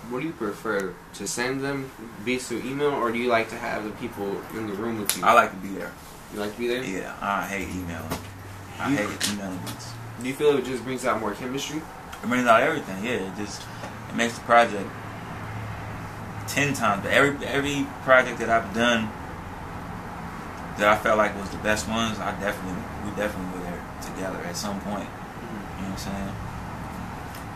What do you prefer? To send them beats through email, or do you like to have the people in the room with you? I like to be there. You like to be there? Yeah, I hate emailing. I hate emailing beats. Do you feel it just brings out more chemistry? It brings out everything. Yeah, it makes the project 10 times. But every project that I've done that I felt like was the best ones, we definitely were there together at some point. You know what I'm saying?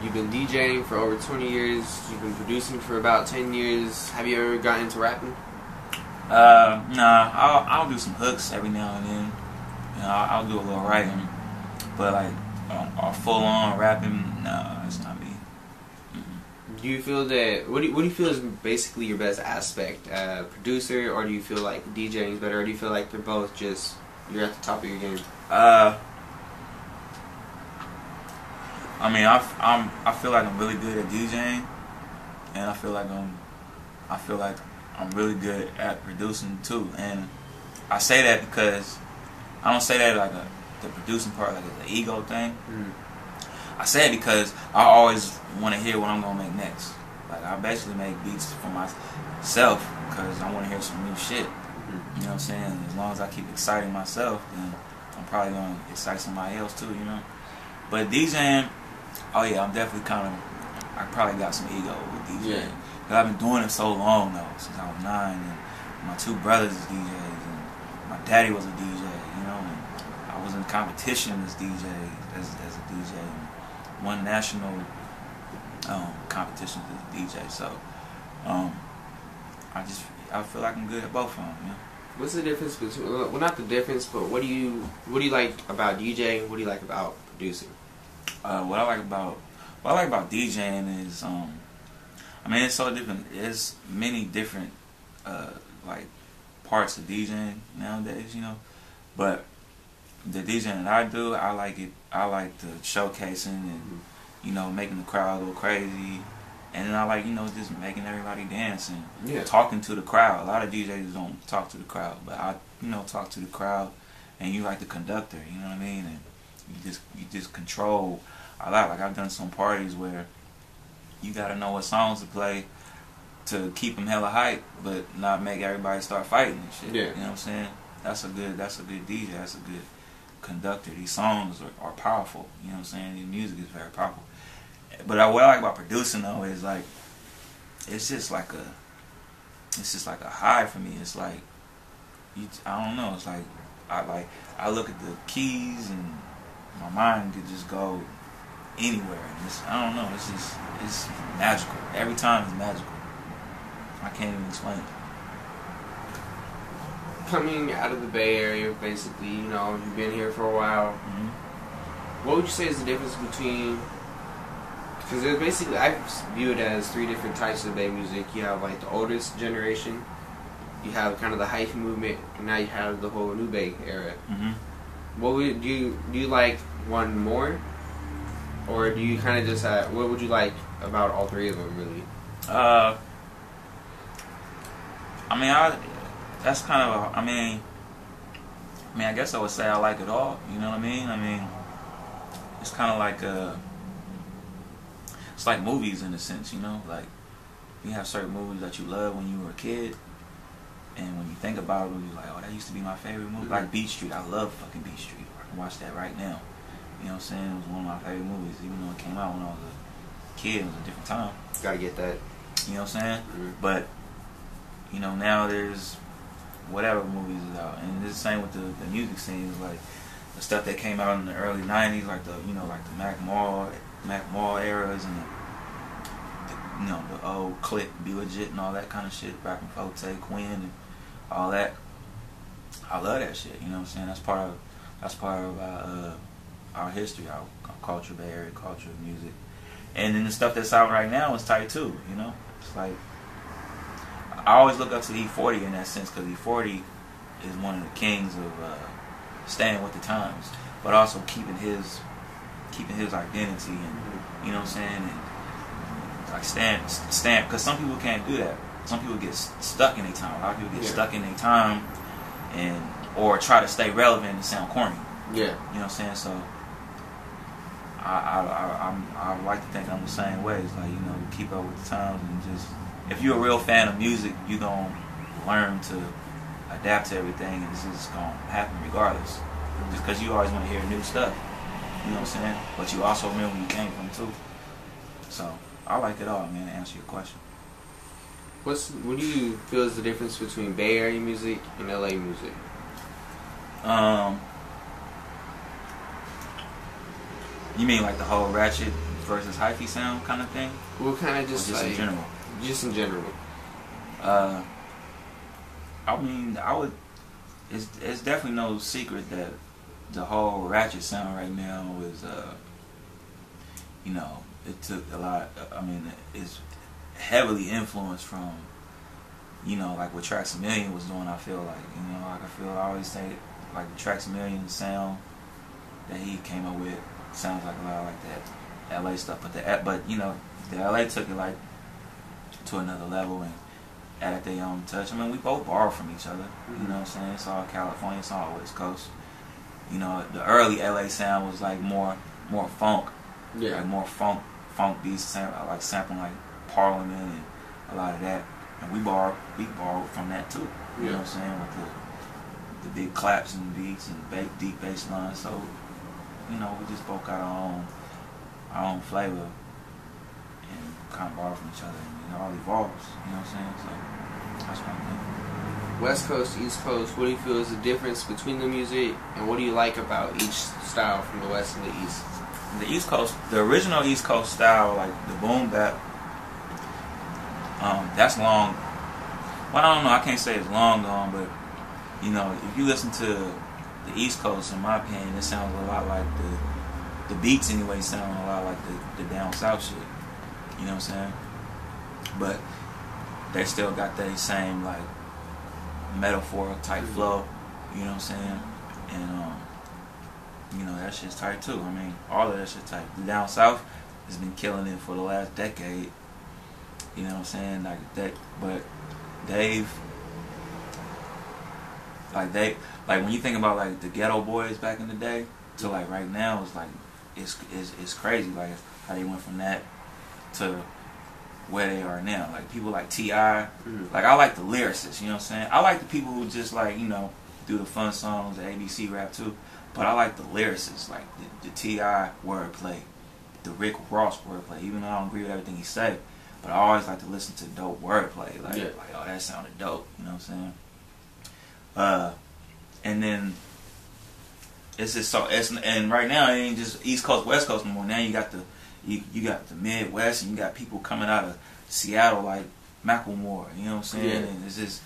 You've been DJing for over 20 years. You've been producing for about 10 years. Have you ever gotten into rapping? Nah. I'll do some hooks every now and then. You know, I'll do a little writing, but like full on rapping, nah, that's not me. Do you feel that? What do you feel is basically your best aspect? Producer, or do you feel like DJing is better, or do you feel like they're both just you're at the top of your game? I mean, I feel like I'm really good at DJing, and I feel like I'm really good at producing too. And I say that because I don't say that like the producing part like it's an ego thing. I say it because I always want to hear what I'm gonna make next. Like I basically make beats for myself because I want to hear some new shit. You know what I'm saying? As long as I keep exciting myself, then I'm probably gonna excite somebody else too. You know. But DJing, oh yeah, I'm definitely I probably got some ego with DJing. Yeah. Cause I've been doing it so long though, since I was 9, and my 2 brothers is DJs, and my daddy was a DJ, you know, and I was in competition as a DJ, and won national competitions as a DJ. So I feel like I'm good at both of them. You know? What's the difference between? Well, not the difference, but what do you like about DJing? What do you like about producing? What I like about DJing is, I mean, it's so different. There's many different like parts of DJing nowadays, you know. But the DJing that I do, I like the showcasing and you know making the crowd go crazy, and then I like just making everybody dance and talking to the crowd. A lot of DJs don't talk to the crowd, but I talk to the crowd, and you like the conductor, you know what I mean, and you just control a lot. Like I've done some parties where you gotta know what songs to play to keep them hella hype, but not make everybody start fighting and shit. Yeah. You know what I'm saying? That's a good DJ. That's a good conductor. These songs are powerful. You know what I'm saying? The music is very powerful. But what I like about producing though is like it's just like a high for me. It's like I don't know. It's like I look at the keys and my mind could just go anywhere. And I don't know. It's magical. Every time it's magical. I can't even explain it. Coming out of the Bay Area, basically, you've been here for a while. What would you say is the difference between? Because there's basically, I view it as 3 different types of Bay music. You have like the oldest generation, you have kind of the hyphy movement, and now you have the whole New Bay era. What would do you like one more, or do you kind of just what would you like about all 3 of them really? I mean, that's kind of I guess I would say I like it all. You know what I mean? I mean, it's kind of like it's like movies in a sense, you know. Like you have certain movies that you love when you were a kid, and when you think about it, you're like, oh, that used to be my favorite movie. Like Beat Street, I love fucking Beat Street. I can watch that right now. You know what I'm saying? It was one of my favorite movies, even though it came out when I was a kid. It was a different time. Gotta get that. You know what I'm saying? But now there's whatever movies is out, and it's the same with the music scenes, like the stuff that came out in the early '90s, like the Mac Mall eras, and the old Click, Be Legit, and all that kind of shit, Rapping Forte, Quinn, and all that. I love that shit. You know what I'm saying? That's part of our history, our culture, Bay Area culture, music, and then the stuff that's out right now is tight too. You know, it's like. I always look up to E40 in that sense, because E40 is one of the kings of staying with the times, but also keeping his identity, and you know what I'm saying, and like stand because some people can't do that. Some people get stuck in their time. A lot of people get stuck in their time, or try to stay relevant and sound corny. Yeah. You know what I'm saying? So I like to think I'm the same way. It's like, you know, keep up with the times and just, if you're a real fan of music, you're going to learn to adapt to everything, and it's just going to happen regardless. Just because you always want to hear new stuff. You know what I'm saying? But you also remember where you came from too. So I like it all, man, to answer your question. What do you feel is the difference between Bay Area music and LA music? You mean like the whole ratchet versus hyphy sound kind of thing? Well, kind of just like in general. Just in general. I mean, It's definitely no secret that the whole ratchet sound right now is, you know, it took a lot. I mean, it's heavily influenced from, you know, like what Trax A Million was doing. I feel like, you know, like I always say, like the Trax A Million sound that he came up with sounds like a lot like that LA stuff. But you know, the LA took it like to another level and added their own touch. I mean, we both borrow from each other. You know what I'm saying? It's all California, it's all West Coast. You know, the early LA sound was like more funk. Yeah. Like more funk beats, like sampling like Parliament and a lot of that. And we borrowed from that too. You know what I'm saying? With the big claps and beats and deep bass lines. So, you know, we just both got our own flavor and kind of borrow from each other, and it all evolves. You know what I'm saying? So that's what I think. West Coast, East Coast, what do you feel is the difference between the music, and what do you like about each style from the West and the East? The East Coast, the original East Coast style, like the boom bap, that's long. Well, I don't know, I can't say it's long gone, but you know, if you listen to the East Coast, in my opinion, it sounds a lot like the beats anyway sound a lot like the down south shit. You know what I'm saying? But they still got that same like metaphor type flow. You know what I'm saying? And you know, that shit's tight too. I mean, all of that shit's tight. The down south has been killing it for the last decade. You know what I'm saying? Like that, but like when you think about like the Ghetto Boys back in the day to like right now, it's like it's crazy like how they went from that to where they are now. Like people like T.O.P. Like I like the lyricists, you know what I'm saying? I like the people who just like, you know, do the fun songs, the ABC rap too. But I like the lyricists, like the T.I. wordplay, the Rick Ross wordplay. Even though I don't agree with everything he said, but I always like to listen to dope wordplay. Like oh, that sounded dope. You know what I'm saying? And then it's just so and right now it ain't just East Coast, West Coast no more. Now you got you got the Midwest, and you got people coming out of Seattle like Macklemore. You know what I'm saying? Yeah. And it's just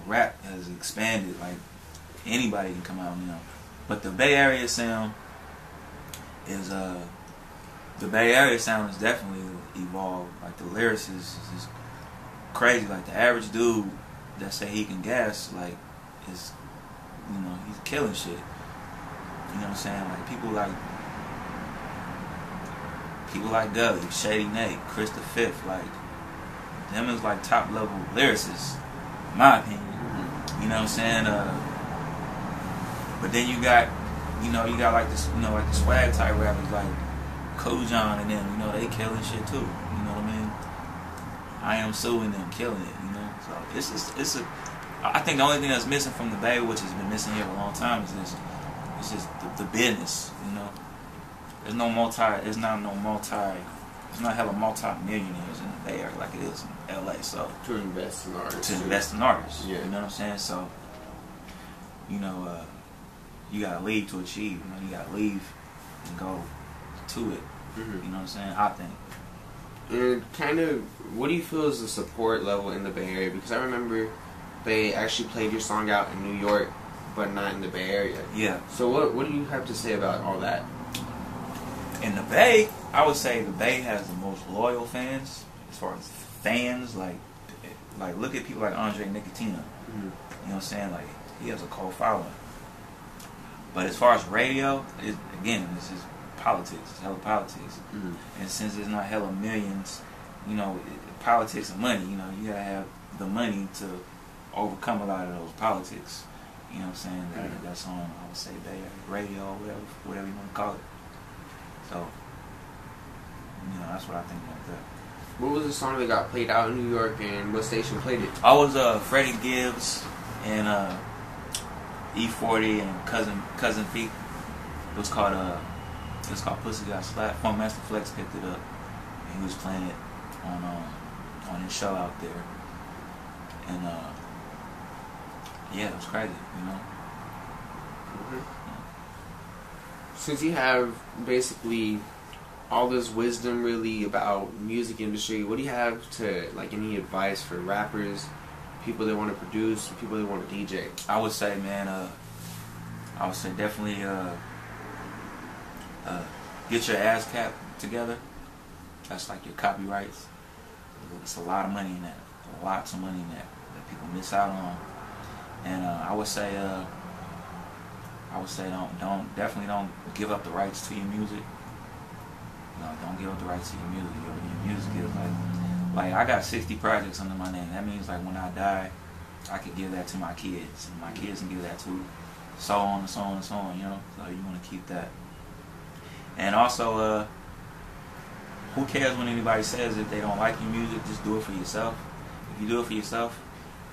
rap has expanded. Like anybody can come out now. But the Bay Area sound is definitely evolved. Like the lyrics is just crazy. Like the average dude that say he can gas, like is, you know, he's killing shit. You know what I'm saying? Like people like Gully, Shady Nate, Chris the Fifth, like them is like top level lyricists, in my opinion. You know what I'm saying? But then you got like this, you know, like the swag type rappers like Cool John and them, you know, they killing shit too. You know what I mean? I Am Suing them, killing it. You know, so I think the only thing that's missing from the Bay, which has been missing here for a long time, is this. It's just the business. You know, there's not hella multi-millionaires in the Bay Area like it is in LA. So to invest in artists. Yeah. You know what I'm saying? So, you know, you gotta leave to achieve. You know, you gotta leave and go to it. You know what I'm saying? I think. And kind of, what do you feel is the support level in the Bay Area? Because I remember they actually played your song out in New York, but not in the Bay Area. Yeah. So what do you have to say about all that? In the Bay, I would say the Bay has the most loyal fans. As far as fans, like look at people like Andre Nickatina. You know what I'm saying? Like he has a cold following. But as far as radio, this is politics. It's hella politics. And since there's not hella millions, you know, politics and money, you know, you gotta have the money to overcome a lot of those politics. You know what I'm saying? That's on, I would say, Bay Area radio, whatever you want to call it. So, you know, that's what I think about that. What was the song that got played out in New York, and what station played it? I was Freddie Gibbs and E40 and Cousin Feet. It was called Pussy Got Slapped. Funk Master Flex picked it up, and he was playing it on his show out there. And yeah, it was crazy, you know. Since you have basically all this wisdom really about music industry, what do you have to, like, any advice for rappers, people that want to produce, people that want to DJ? I would say, man, I would say definitely get your ASCAP together. That's like your copyrights. It's a lot of money in that. Lots of money in that people miss out on. And I would say definitely don't give up the rights to your music. No, don't give up the rights to your music. Your music is like I got 60 projects under my name. That means like when I die, I could give that to my kids, and my kids can give that to, so on and so on and so on. You know, so you want to keep that. And also, who cares when anybody says that they don't like your music? Just do it for yourself. If you do it for yourself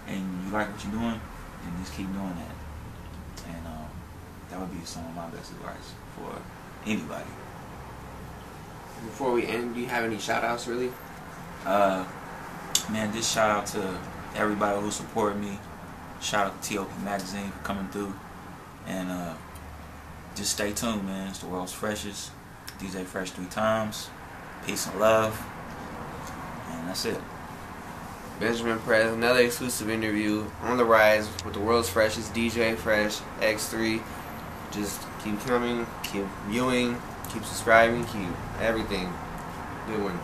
and you like what you're doing, then just keep doing that. And that would be some of my best advice for anybody. Before we end, do you have any shout outs really? Man, just shout out to everybody who supported me. Shout out to T.O.P magazine for coming through. And just stay tuned, man. It's the world's freshest. DJ Fresh 3 times. Peace and love. And that's it. Benjamin Perez, another exclusive interview on the rise with the world's freshest DJ Fresh X3. Just keep coming, keep viewing, keep subscribing, keep everything. Good one.